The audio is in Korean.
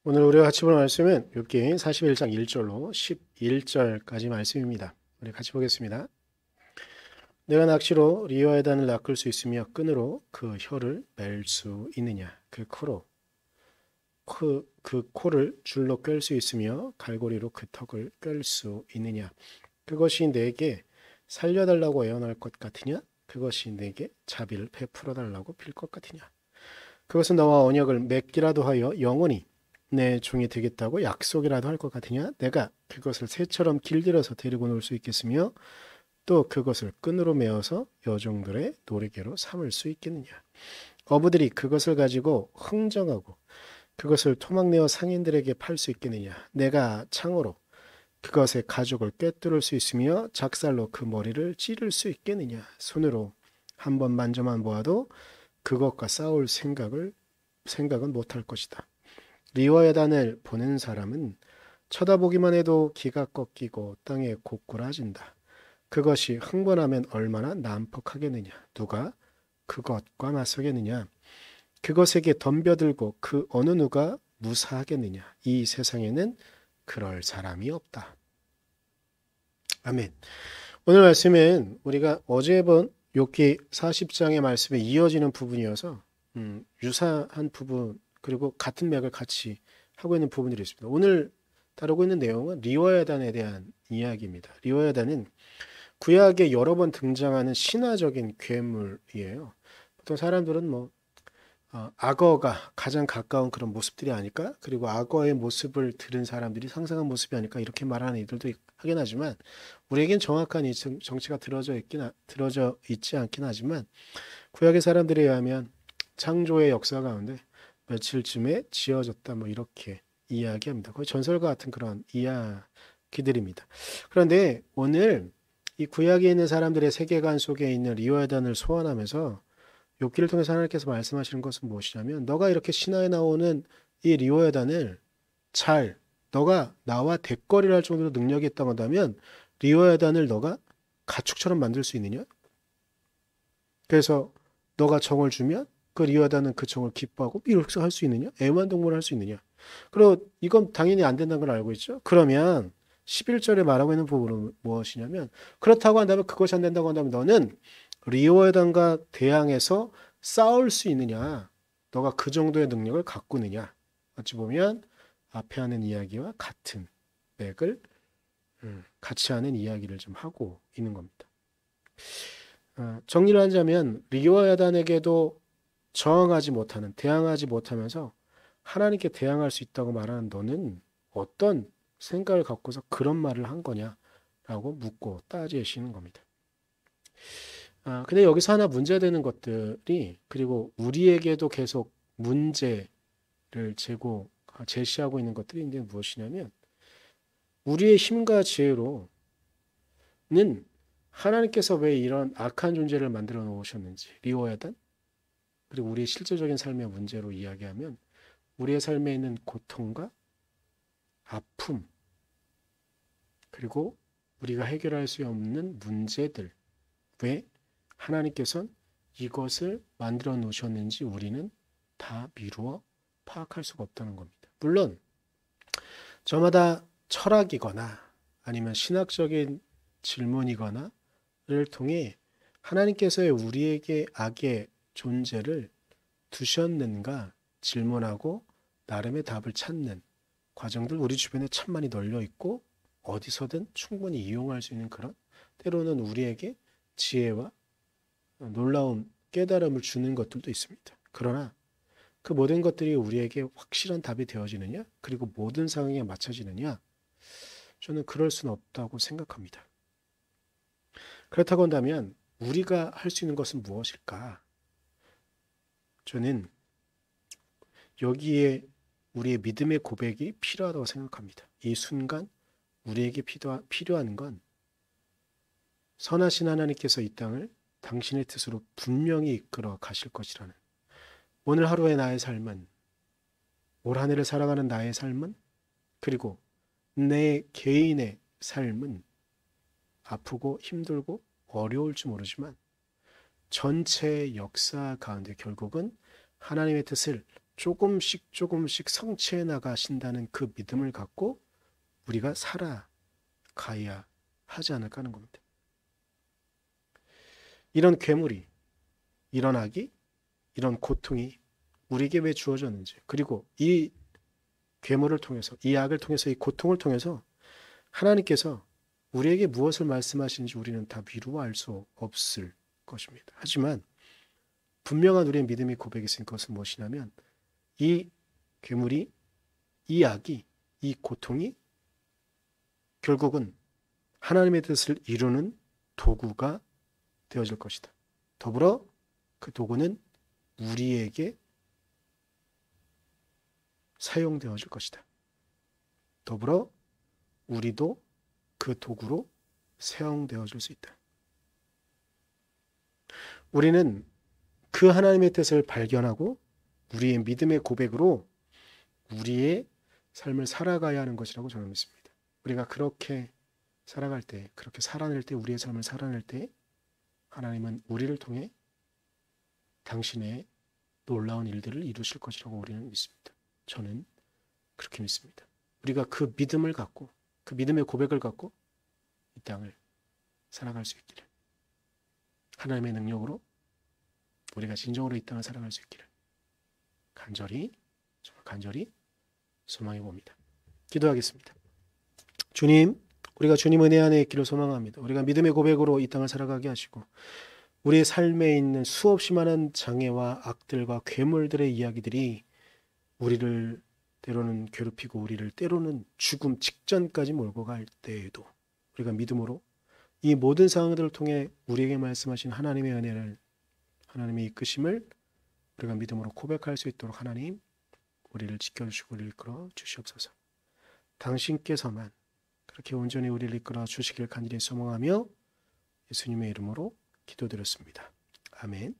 오늘 우리가 같이 볼 말씀은 욥기 41장 1절로 11절까지 말씀입니다. 우리 같이 보겠습니다. 내가 낚시로 리와의 단을 낚을 수 있으며 끈으로 그 혀를 맬 수 있느냐. 그 코를 줄로 꿰 수 있으며 갈고리로 그 턱을 꿰 수 있느냐. 그것이 내게 살려달라고 애원할 것 같으냐. 그것이 내게 자비를 베풀어 달라고 빌 것 같으냐. 그것은 너와 언약을 맺기라도 하여 영원히 내 종이 되겠다고 약속이라도 할 것 같으냐? 내가 그것을 새처럼 길들여서 데리고 놀 수 있겠으며 또 그것을 끈으로 메어서 여종들의 놀이개로 삼을 수 있겠느냐? 어부들이 그것을 가지고 흥정하고 그것을 토막내어 상인들에게 팔 수 있겠느냐? 내가 창으로 그것의 가죽을 꿰뚫을 수 있으며 작살로 그 머리를 찌를 수 있겠느냐? 손으로 한번 만져만 보아도 그것과 싸울 생각은 못할 것이다. 리워야단을 보는 사람은 쳐다보기만 해도 기가 꺾이고 땅에 고꾸라진다. 그것이 흥분하면 얼마나 난폭하겠느냐. 누가 그것과 맞서겠느냐. 그것에게 덤벼들고 그 어느 누가 무사하겠느냐. 이 세상에는 그럴 사람이 없다. 아멘. 오늘 말씀은 우리가 어제 본 욥기 40장의 말씀에 이어지는 부분이어서 유사한 부분 그리고 같은 맥을 같이 하고 있는 부분들이 있습니다. 오늘 다루고 있는 내용은 리워야단에 대한 이야기입니다. 리워야단은 구약에 여러 번 등장하는 신화적인 괴물이에요. 보통 사람들은 악어가 가장 가까운 그런 모습들이 아닐까? 그리고 악어의 모습을 들은 사람들이 상상한 모습이 아닐까? 이렇게 말하는 이들도 하긴 하지만 우리에겐 정확한 이 정치가 들어져 있지 않긴 하지만 구약의 사람들에 의하면 창조의 역사 가운데 며칠쯤에 지어졌다 이렇게 이야기합니다. 거의 전설과 같은 그런 이야기들입니다. 그런데 오늘 이 구약에 있는 사람들의 세계관 속에 있는 리워야단을 소환하면서 욥기를 통해서 하나님께서 말씀하시는 것은 무엇이냐면 너가 이렇게 신화에 나오는 이 리워야단을 너가 나와 대거리를 할 정도로 능력이 있다고 한다면 리워야단을 너가 가축처럼 만들 수 있느냐? 그래서 너가 정을 주면 그 리워야단은 그 정을 기뻐하고 이렇게 할 수 있느냐? 애완동물을 할 수 있느냐? 그리고 이건 당연히 안 된다는 걸 알고 있죠. 그러면 11절에 말하고 있는 부분은 무엇이냐면 그렇다고 한다면 그것이 안 된다고 한다면 너는 리워야단과 대항해서 싸울 수 있느냐? 너가 그 정도의 능력을 갖고 있느냐? 어찌 보면 앞에 하는 이야기와 같은 맥을 같이 하는 이야기를 좀 하고 있는 겁니다. 정리를 하자면 리워야단에게도 대항하지 못하면서 하나님께 대항할 수 있다고 말하는 너는 어떤 생각을 갖고서 그런 말을 한 거냐라고 묻고 따지시는 겁니다. 근데 여기서 하나 문제되는 것들이 그리고 우리에게도 계속 문제를 제시하고 있는 것들이 이제 무엇이냐면 우리의 힘과 지혜로는 하나님께서 왜 이런 악한 존재를 만들어 놓으셨는지 리워야단 그리고 우리의 실제적인 삶의 문제로 이야기하면 우리의 삶에 있는 고통과 아픔 그리고 우리가 해결할 수 없는 문제들 왜 하나님께서는 이것을 만들어 놓으셨는지 우리는 다 미루어 파악할 수가 없다는 겁니다. 물론 저마다 철학이거나 아니면 신학적인 질문이거나를 통해 하나님께서의 우리에게 악의 존재를 두셨는가 질문하고 나름의 답을 찾는 과정들 우리 주변에 참 많이 널려 있고 어디서든 충분히 이용할 수 있는 그런 때로는 우리에게 지혜와 놀라운 깨달음을 주는 것들도 있습니다. 그러나 그 모든 것들이 우리에게 확실한 답이 되어지느냐 그리고 모든 상황에 맞춰지느냐 저는 그럴 수는 없다고 생각합니다. 그렇다고 한다면 우리가 할 수 있는 것은 무엇일까? 저는 여기에 우리의 믿음의 고백이 필요하다고 생각합니다. 이 순간 우리에게 필요한 건 선하신 하나님께서 이 땅을 당신의 뜻으로 분명히 이끌어 가실 것이라는 오늘 하루의 나의 삶은 올 한 해를 살아가는 나의 삶은 그리고 내 개인의 삶은 아프고 힘들고 어려울지 모르지만 전체의 역사 가운데 결국은 하나님의 뜻을 조금씩 성취해 나가신다는 그 믿음을 갖고 우리가 살아가야 하지 않을까 하는 겁니다. 이런 괴물이, 이런 악이, 이런 고통이 우리에게 왜 주어졌는지, 그리고 이 괴물을 통해서, 이 악을 통해서, 이 고통을 통해서 하나님께서 우리에게 무엇을 말씀하시는지 우리는 다 미루어 알 수 없을 것입니다. 하지만 분명한 우리의 믿음의 고백이 있으니 그것은 무엇이냐면 이 괴물이, 이 악이, 이 고통이 결국은 하나님의 뜻을 이루는 도구가 되어질 것이다. 더불어 그 도구는 우리에게 사용되어질 것이다. 더불어 우리도 그 도구로 사용되어질 수 있다. 우리는 그 하나님의 뜻을 발견하고 우리의 믿음의 고백으로 우리의 삶을 살아가야 하는 것이라고 저는 믿습니다. 우리가 그렇게 살아갈 때, 그렇게 살아낼 때, 우리의 삶을 살아낼 때 하나님은 우리를 통해 당신의 놀라운 일들을 이루실 것이라고 우리는 믿습니다. 저는 그렇게 믿습니다. 우리가 그 믿음을 갖고, 그 믿음의 고백을 갖고 이 땅을 살아갈 수 있기를, 하나님의 능력으로 우리가 진정으로 이 땅을 살아갈 수 있기를 간절히, 정말 간절히 소망해 봅니다. 기도하겠습니다. 주님, 우리가 주님 은혜 안에 있기를 소망합니다. 우리가 믿음의 고백으로 이 땅을 살아가게 하시고 우리의 삶에 있는 수없이 많은 장애와 악들과 괴물들의 이야기들이 우리를 때로는 괴롭히고 우리를 때로는 죽음 직전까지 몰고 갈 때에도 우리가 믿음으로 이 모든 상황들을 통해 우리에게 말씀하신 하나님의 은혜를, 하나님의 이끄심을 우리가 믿음으로 고백할 수 있도록 하나님 우리를 지켜주시고 우리를 이끌어 주시옵소서. 당신께서만 그렇게 온전히 우리를 이끌어 주시길 간절히 소망하며 예수님의 이름으로 기도드렸습니다. 아멘.